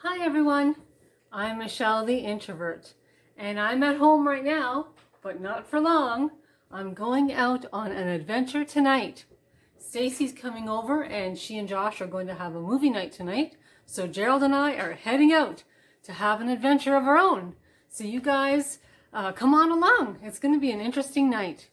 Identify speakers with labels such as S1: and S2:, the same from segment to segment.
S1: Hi everyone, I'm Michelle the Introvert, and I'm at home right now, but not for long. I'm going out on an adventure tonight. Stacy's coming over and she and Josh are going to have a movie night tonight, so Gerald and I are heading out to have an adventure of our own. So you guys, come on along. It's going to be an interesting night.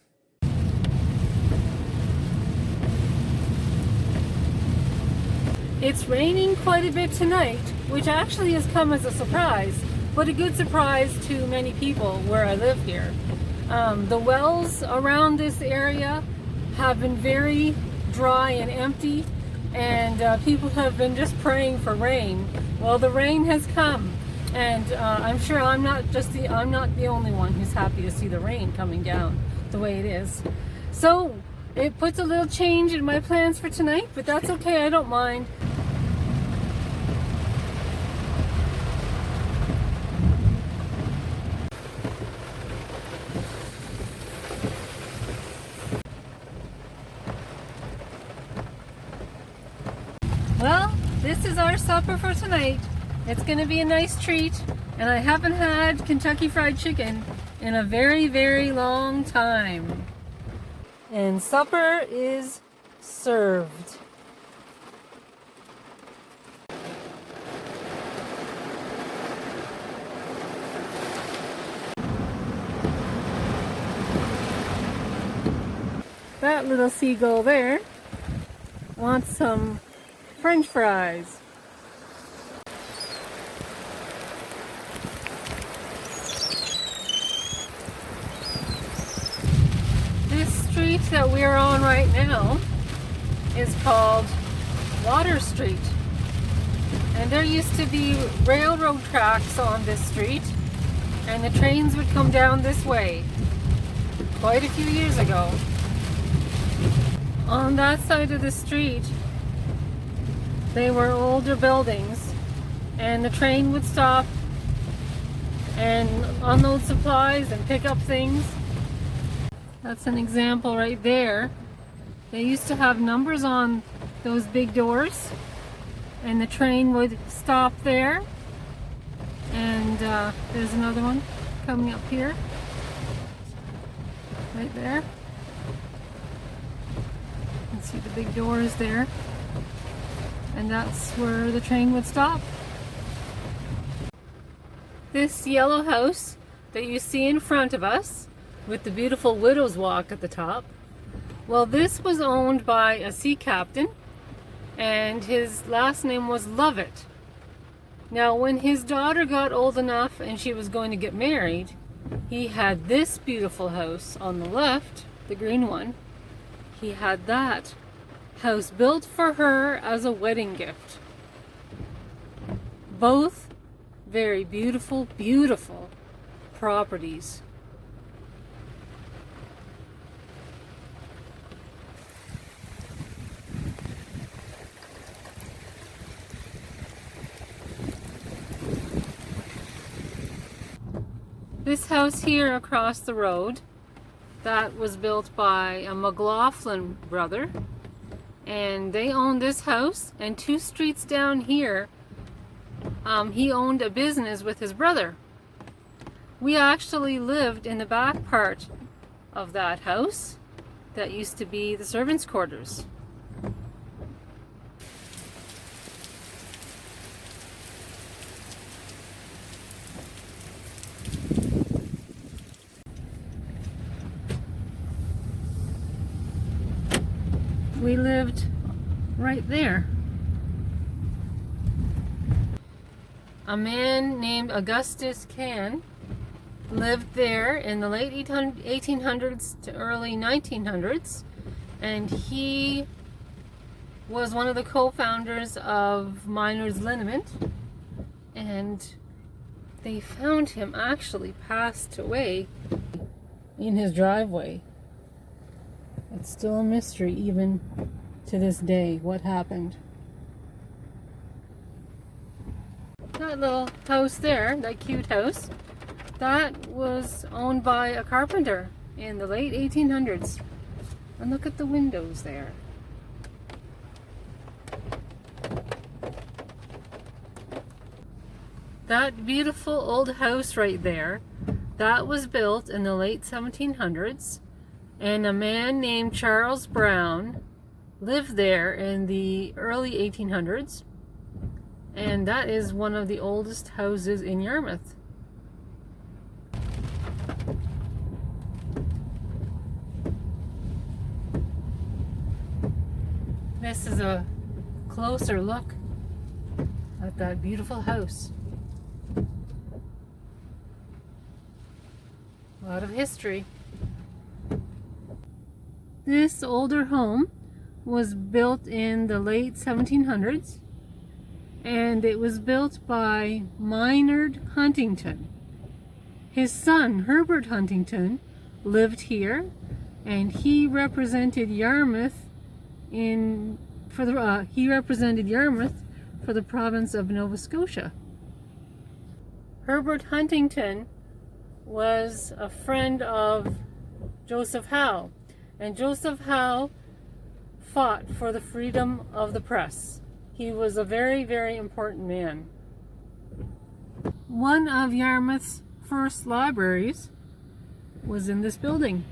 S1: It's raining quite a bit tonight, which actually has come as a surprise, but a good surprise to many people where I live here. The wells around this area have been very dry and empty, and people have been just praying for rain. Well, the rain has come, and I'm sure I'm not the only one who's happy to see the rain coming down the way it is. So it puts a little change in my plans for tonight, but that's okay, I don't mind. Well, this is our supper for tonight. It's going to be a nice treat, and I haven't had Kentucky Fried Chicken in a very, very long time. And supper is served. That little seagull there wants some French fries. This street that we're on right now is called Water Street. And there used to be railroad tracks on this street, and the trains would come down this way quite a few years ago. On that side of the street, they were older buildings, and the train would stop and unload supplies and pick up things. That's an example right there. They used to have numbers on those big doors, and the train would stop there. And there's another one coming up here, right there. You can see the big doors there. And that's where the train would stop. This yellow house that you see in front of us, with the beautiful Widow's Walk at the top, well, this was owned by a sea captain, and his last name was Lovett. Now, when his daughter got old enough and she was going to get married, he had this beautiful house on the left, the green one. He had that house built for her as a wedding gift. Both very beautiful, beautiful properties. This house here across the road, that was built by a McLaughlin brother. And they owned this house, and 2 streets down here, he owned a business with his brother. We actually lived in the back part of that house that used to be the servants' quarters. We lived right there. A man named Augustus Can lived there in the late 1800s to early 1900s, and he was one of the co-founders of Miners Liniment, and they found him actually passed away in his driveway. It's still a mystery even to this day what happened. That little house there, that cute house, that was owned by a carpenter in the late 1800s. And look at the windows there. That beautiful old house right there, that was built in the late 1700s, and a man named Charles Brown lived there in the early 1800s, and that is one of the oldest houses in Yarmouth. This is a closer look at that beautiful house. A lot of history. This older home was built in the late 1700s, and it was built by Maynard Huntington. His son, Herbert Huntington, lived here, and he represented Yarmouth for the province of Nova Scotia. Herbert Huntington was a friend of Joseph Howe, and Joseph Howe fought for the freedom of the press. He was a very, very important man. One of Yarmouth's first libraries was in this building.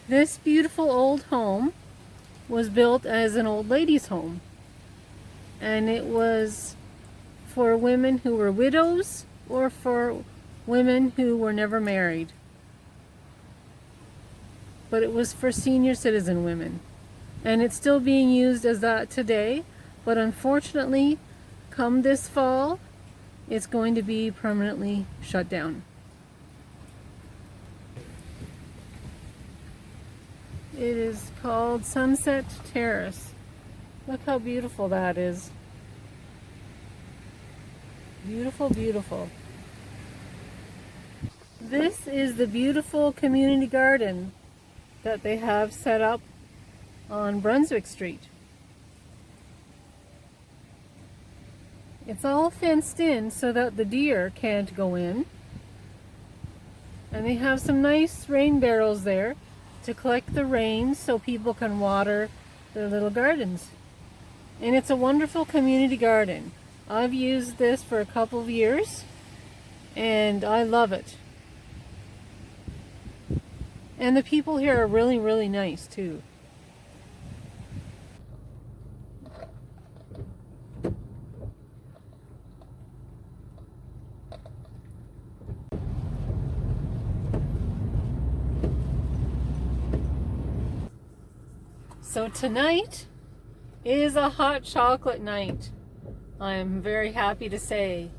S1: This beautiful old home was built as an old lady's home, and it was for women who were widows or for women who were never married. But it was for senior citizen women, and it's still being used as that today, but unfortunately, come this fall, it's going to be permanently shut down. It is called Sunset Terrace. Look how beautiful that is. Beautiful, beautiful. This is the beautiful community garden that they have set up on Brunswick Street. It's all fenced in so that the deer can't go in. And they have some nice rain barrels there to collect the rain so people can water their little gardens. And it's a wonderful community garden. I've used this for a couple of years and I love it. And the people here are really, really nice too. So tonight is a hot chocolate night. I'm very happy to say.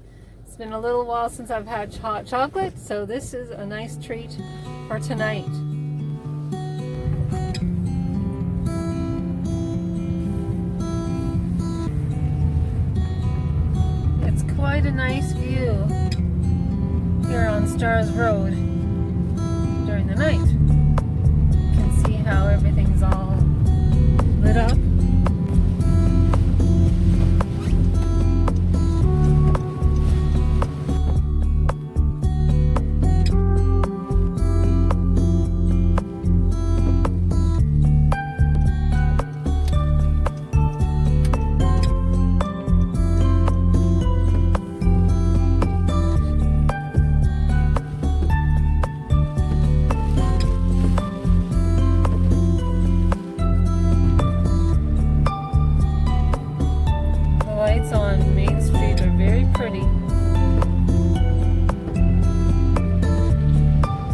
S1: It's been a little while since I've had hot chocolate, so this is a nice treat for tonight. It's quite a nice view here on Stars Road during the night. You can see how everything's all lit up. On Main Street are very pretty.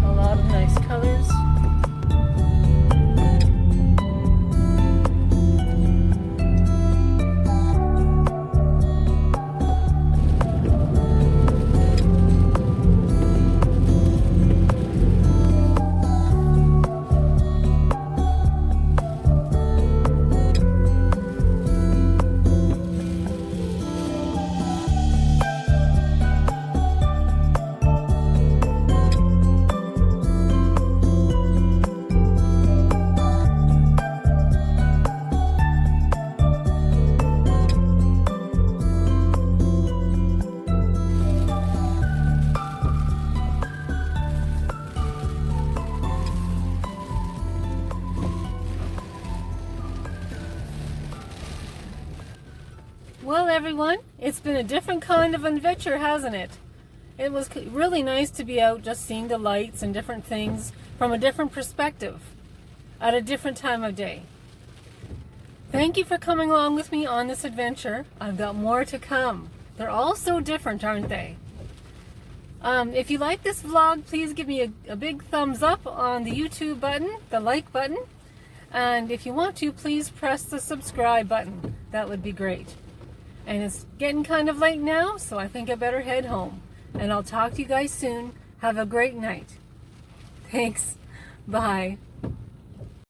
S1: A lot of nice colors. Well, everyone, it's been a different kind of adventure, hasn't it? It was really nice to be out just seeing the lights and different things from a different perspective at a different time of day. Thank you for coming along with me on this adventure. I've got more to come. They're all so different, aren't they? If you like this vlog, please give me a big thumbs up on the YouTube button, the like button. And if you want to, please press the subscribe button. That would be great. And it's getting kind of late now, so I think I better head home. And I'll talk to you guys soon. Have a great night. Thanks. Bye.